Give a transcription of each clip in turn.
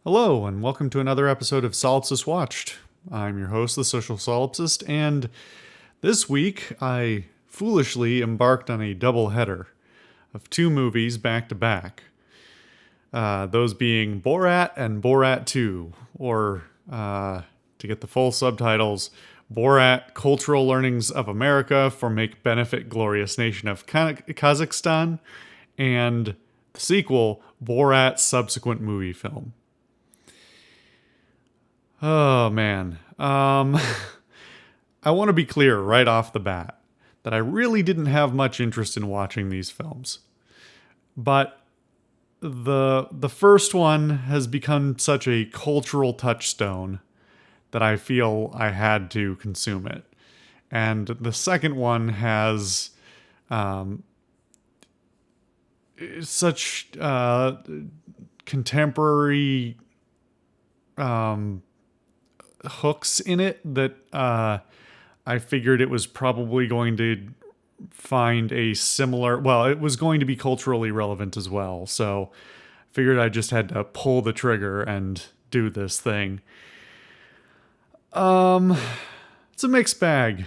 Hello, and welcome to another episode of Solipsist Watched. I'm your host, the Social Solipsist, and this week I foolishly embarked on a double header of two movies back to back. Those being Borat and Borat 2, or to get the full subtitles, Borat Cultural Learnings of America for Make Benefit Glorious Nation of Kazakhstan, and the sequel, Borat Subsequent Movie Film. Oh man. I want to be clear right off the bat that I really didn't have much interest in watching these films. But the first one has become such a cultural touchstone that I feel I had to consume it. And the second one has such contemporary hooks in it that I figured it was probably going to find a similar, well, it was going to be culturally relevant as well. So I figured I just had to pull the trigger and do this thing. It's a mixed bag.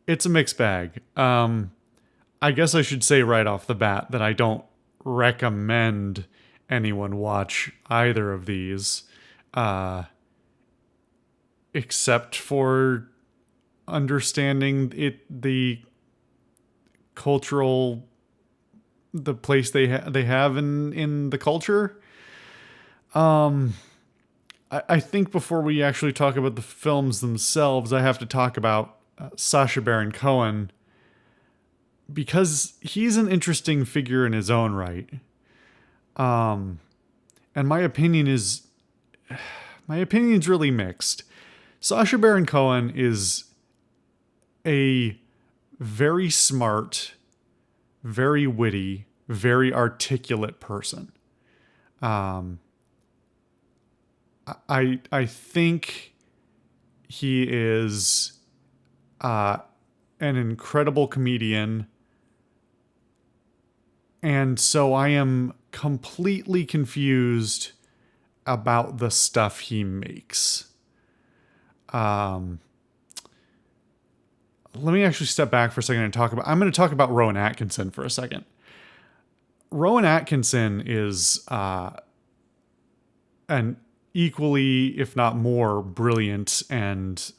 It's a mixed bag. I guess I should say right off the bat that I don't recommend anyone watch either of these. Except for understanding the cultural, the place they have in the culture. I think before we actually talk about the films themselves, I have to talk about Sacha Baron Cohen, because he's an interesting figure in his own right. And my opinion's really mixed. Sacha Baron Cohen is a very smart, very witty, very articulate person. I think he is an incredible comedian, and so I am completely confused about the stuff he makes. Let me actually step back for a second and I'm going to talk about Rowan Atkinson for a second. Rowan Atkinson is an equally, if not more, brilliant and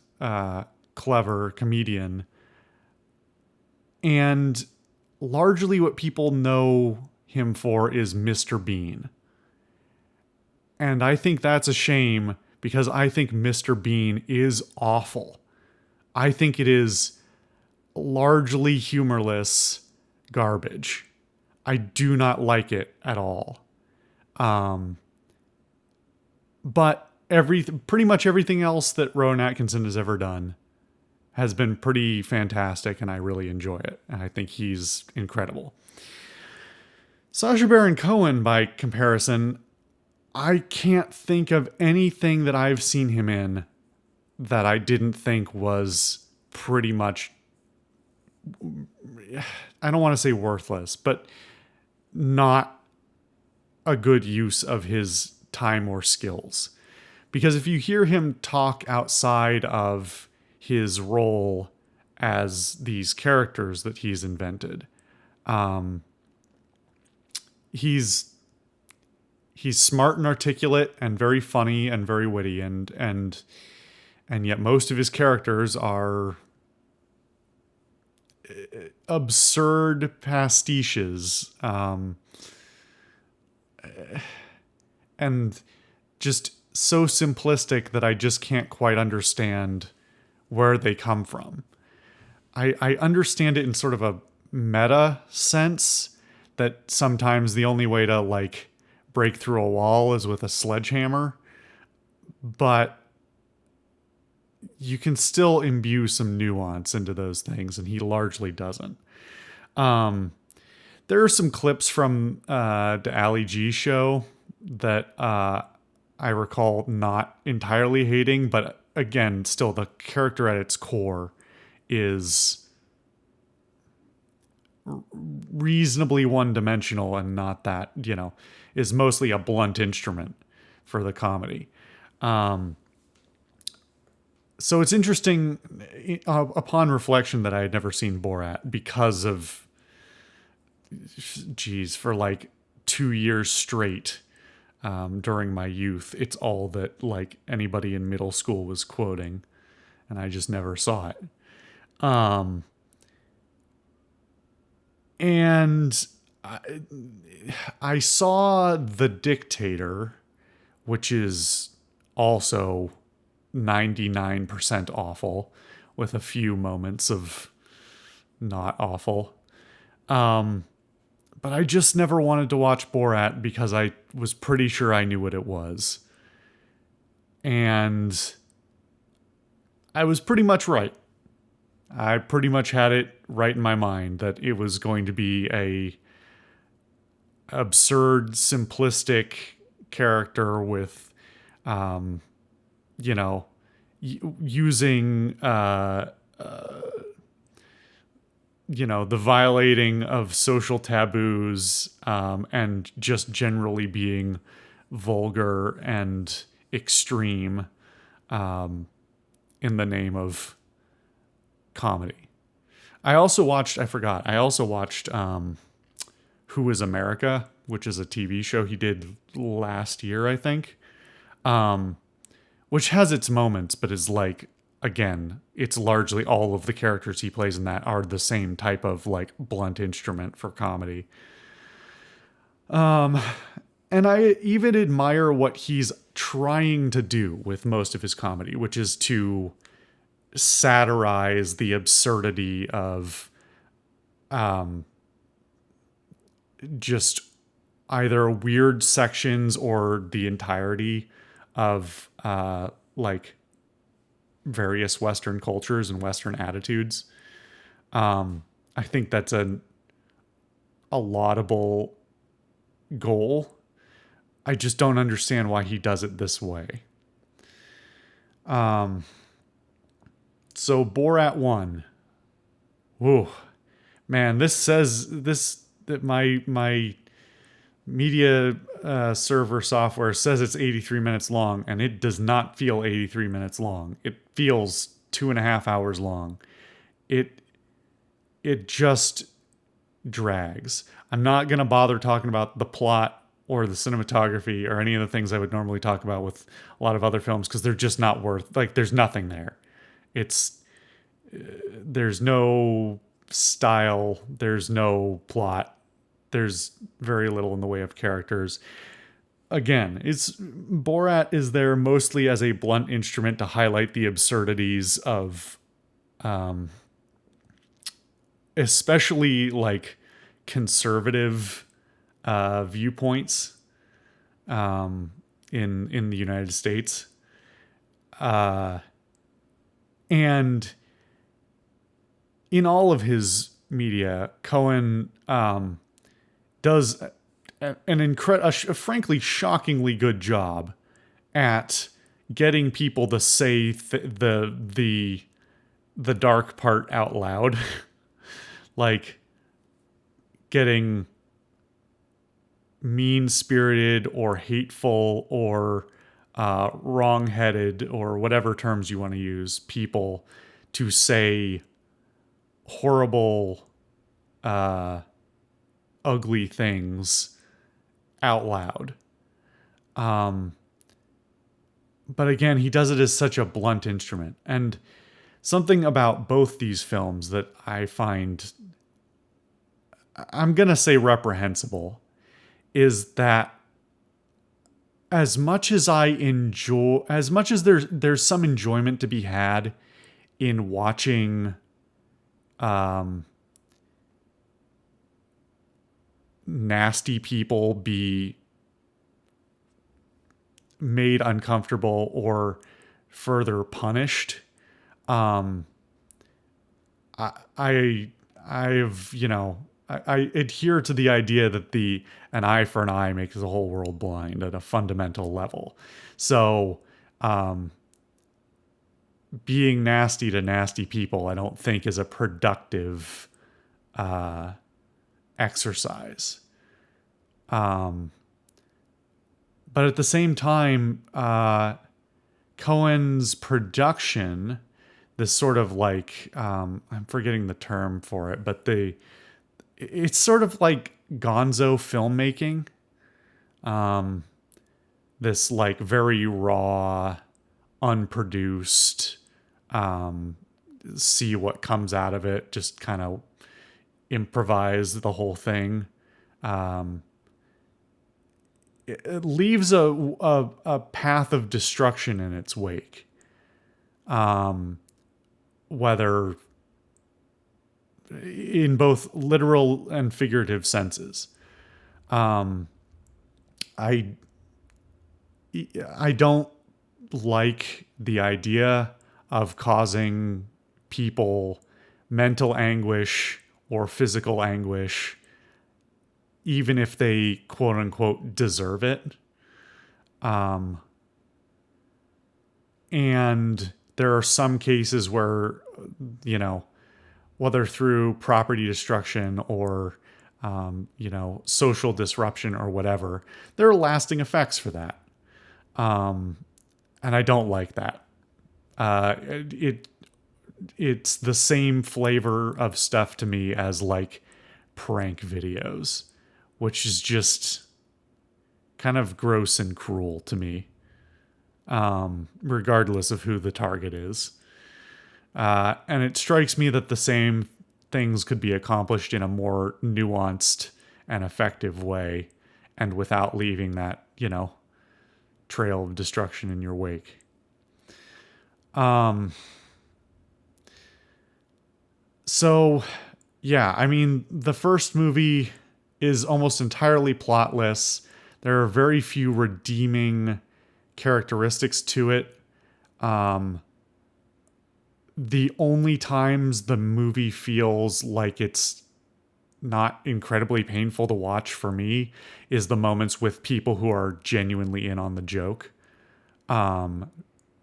clever comedian. And largely what people know him for is Mr. Bean. And I think that's a shame, because I think Mr. Bean is awful. I think it is largely humorless garbage. I do not like it at all. But pretty much everything else that Rowan Atkinson has ever done has been pretty fantastic, and I really enjoy it. And I think he's incredible. Sacha Baron Cohen, by comparison, I can't think of anything that I've seen him in that I didn't think was pretty much, I don't want to say worthless, but not a good use of his time or skills. Because if you hear him talk outside of his role as these characters that he's invented, he's smart and articulate and very funny and very witty, and yet most of his characters are absurd pastiches, and just so simplistic that I just can't quite understand where they come from. I understand it in sort of a meta sense, that sometimes the only way to break through a wall is with a sledgehammer, but you can still imbue some nuance into those things, and he largely doesn't. There are some clips from the Ali G show that I recall not entirely hating, but again, still the character at its core is reasonably one-dimensional, and not that, is mostly a blunt instrument for the comedy. So it's interesting upon reflection that I had never seen Borat because of, for like 2 years straight during my youth. It's all that like anybody in middle school was quoting, and I just never saw it. And I saw The Dictator, which is also 99% awful, with a few moments of not awful. But I just never wanted to watch Borat because I was pretty sure I knew what it was. And I was pretty much right. I pretty much had it right in my mind that it was going to be a absurd, simplistic character with, using, the violating of social taboos, and just generally being vulgar and extreme, in the name of comedy. I also watched Who is America, which is a TV show he did last year, I think, which has its moments, but is like, again, it's largely all of the characters he plays in that are the same type of like blunt instrument for comedy. And I even admire what he's trying to do with most of his comedy, which is to satirize the absurdity of just either weird sections or the entirety of like various Western cultures and Western attitudes. I think that's a laudable goal. I just don't understand why he does it this way. So Borat 1. Whoa. Man, this says that my media server software says it's 83 minutes long, and it does not feel 83 minutes long. It feels 2.5 hours long. It just drags. I'm not going to bother talking about the plot or the cinematography or any of the things I would normally talk about with a lot of other films, because they're just not worth, like, there's nothing there. There's no style, there's no plot, there's very little in the way of characters. Again, Borat is there mostly as a blunt instrument to highlight the absurdities of, especially like conservative viewpoints in the United States. And in all of his media, Cohen does a frankly shockingly good job at getting people to say the dark part out loud. Like getting mean-spirited or hateful or wrong-headed, or whatever terms you want to use, people to say horrible, ugly things out loud. But again, he does it as such a blunt instrument. And something about both these films that I find, I'm going to say reprehensible, is that as much as there's some enjoyment to be had in watching nasty people be made uncomfortable or further punished, I adhere to the idea that an eye for an eye makes the whole world blind at a fundamental level. So, being nasty to nasty people, I don't think is a productive exercise. But at the same time, Cohen's production, this sort of like, I'm forgetting the term for it, but it's sort of like gonzo filmmaking. This like very raw, unproduced, see what comes out of it, just kind of improvise the whole thing. It leaves a path of destruction in its wake. Whether in both literal and figurative senses. I don't like the idea of causing people mental anguish or physical anguish, even if they quote unquote deserve it. And there are some cases where, whether through property destruction or, social disruption or whatever, there are lasting effects for that. And I don't like that. It's the same flavor of stuff to me as like prank videos, which is just kind of gross and cruel to me, regardless of who the target is. And it strikes me that the same things could be accomplished in a more nuanced and effective way and without leaving that, trail of destruction in your wake. So, yeah, I mean, the first movie is almost entirely plotless. There are very few redeeming characteristics to it. The only times the movie feels like it's not incredibly painful to watch for me is the moments with people who are genuinely in on the joke. And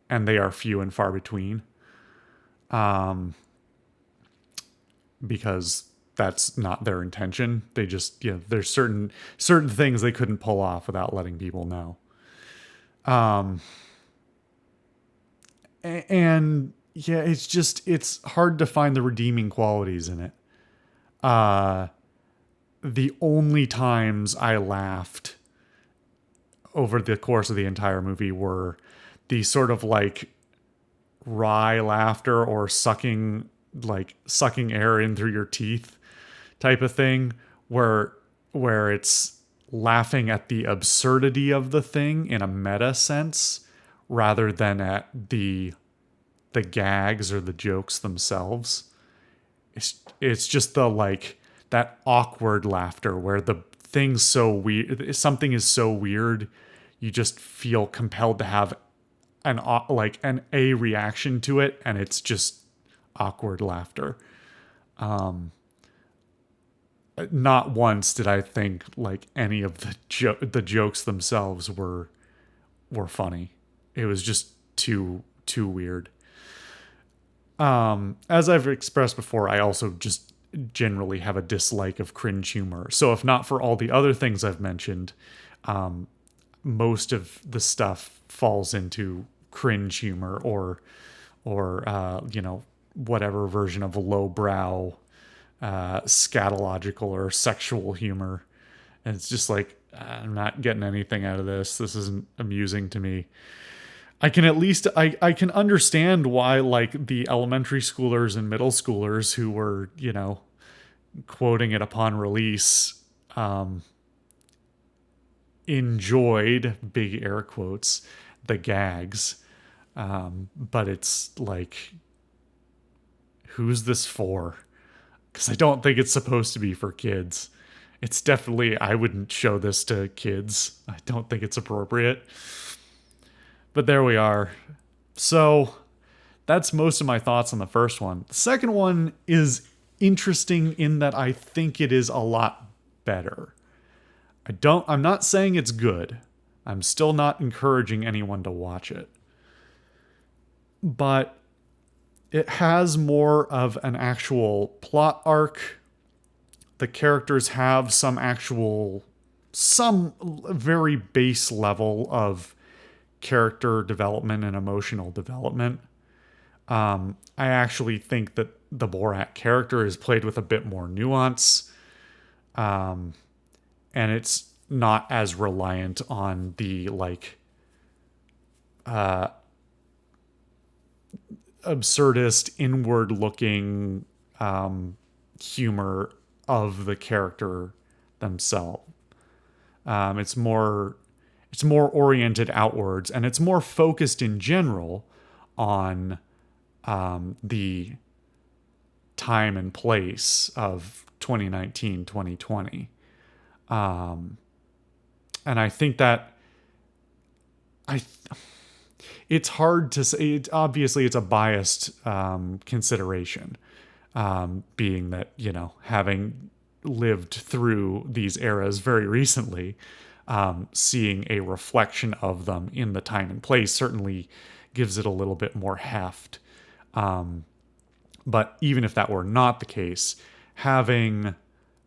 they are few and far between. Because that's not their intention. They just, there's certain things they couldn't pull off without letting people know. And yeah, it's hard to find the redeeming qualities in it. The only times I laughed over the course of the entire movie were the sort of like wry laughter or sucking air in through your teeth type of thing, where it's laughing at the absurdity of the thing in a meta sense rather than at the gags or the jokes themselves. It's just the like that awkward laughter where the thing's so weird, something is so weird, you just feel compelled to have an reaction to it, and it's just awkward laughter. Not once did I think like any of the jokes themselves were funny. It was just too weird. As I've expressed before, I also just generally have a dislike of cringe humor. So if not for all the other things I've mentioned, most of the stuff falls into cringe humor or whatever version of lowbrow, scatological or sexual humor. And it's just like, I'm not getting anything out of this. This isn't amusing to me. I can at least, I can understand why like the elementary schoolers and middle schoolers who were, quoting it upon release, enjoyed, big air quotes, the gags. But it's like, who's this for? Because I don't think it's supposed to be for kids. It's definitely, I wouldn't show this to kids. I don't think it's appropriate. But there we are. So that's most of my thoughts on the first one. The second one is interesting in that I think it is a lot better. I'm not saying it's good. I'm still not encouraging anyone to watch it. But it has more of an actual plot arc. The characters have some actual some very base level of character development and emotional development. I actually think that the Borat character is played with a bit more nuance, and it's not as reliant on the absurdist, inward-looking humor of the character themselves. It's more oriented outwards, and it's more focused in general on the time and place of 2019, 2020. And I think that it's hard to say. Obviously, it's a biased consideration, being that, having lived through these eras very recently, seeing a reflection of them in the time and place certainly gives it a little bit more heft. But even if that were not the case, having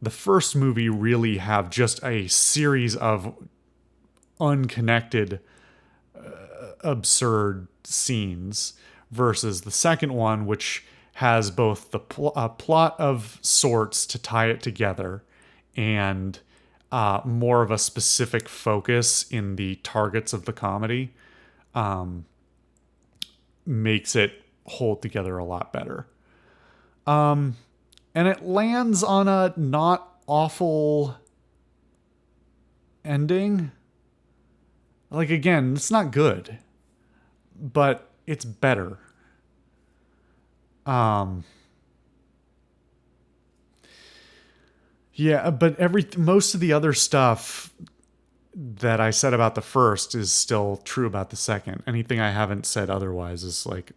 the first movie really have just a series of unconnected, absurd scenes versus the second one, which has both the plot of sorts to tie it together and more of a specific focus in the targets of the comedy, makes it hold together a lot better. And it lands on a not awful ending. Like, again, it's not good, but it's better. Yeah, but most of the other stuff that I said about the first is still true about the second. Anything I haven't said otherwise is like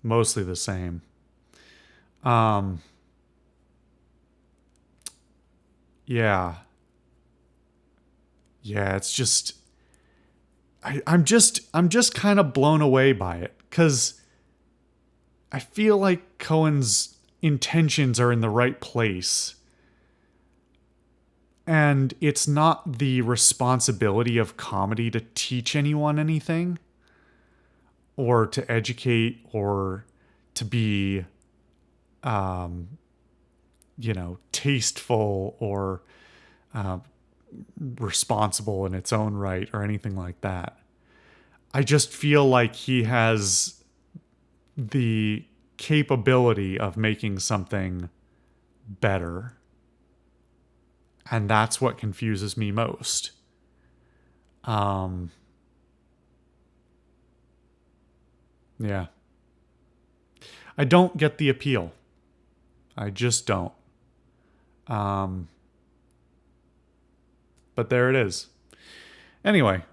mostly the same. Yeah. Yeah, it's just I'm just kind of blown away by it, because I feel like Cohen's intentions are in the right place. And it's not the responsibility of comedy to teach anyone anything, or to educate, or to be, tasteful, or responsible in its own right, or anything like that. I just feel like he has the capability of making something better. And that's what confuses me most. Yeah. I don't get the appeal. I just don't. But there it is. Anyway,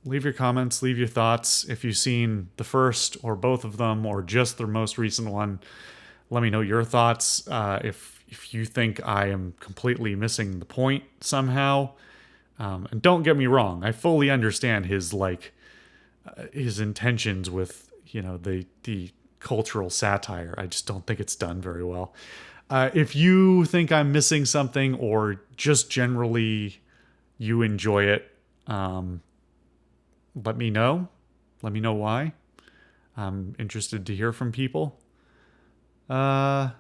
leave your comments, leave your thoughts. If you've seen the first or both of them, or just the most recent one, let me know your thoughts. If you think I am completely missing the point somehow. And don't get me wrong, I fully understand his intentions with, the cultural satire. I just don't think it's done very well. If you think I'm missing something, or just generally you enjoy it, let me know. Let me know why. I'm interested to hear from people. And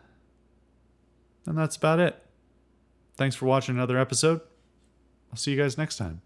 that's about it. Thanks for watching another episode. I'll see you guys next time.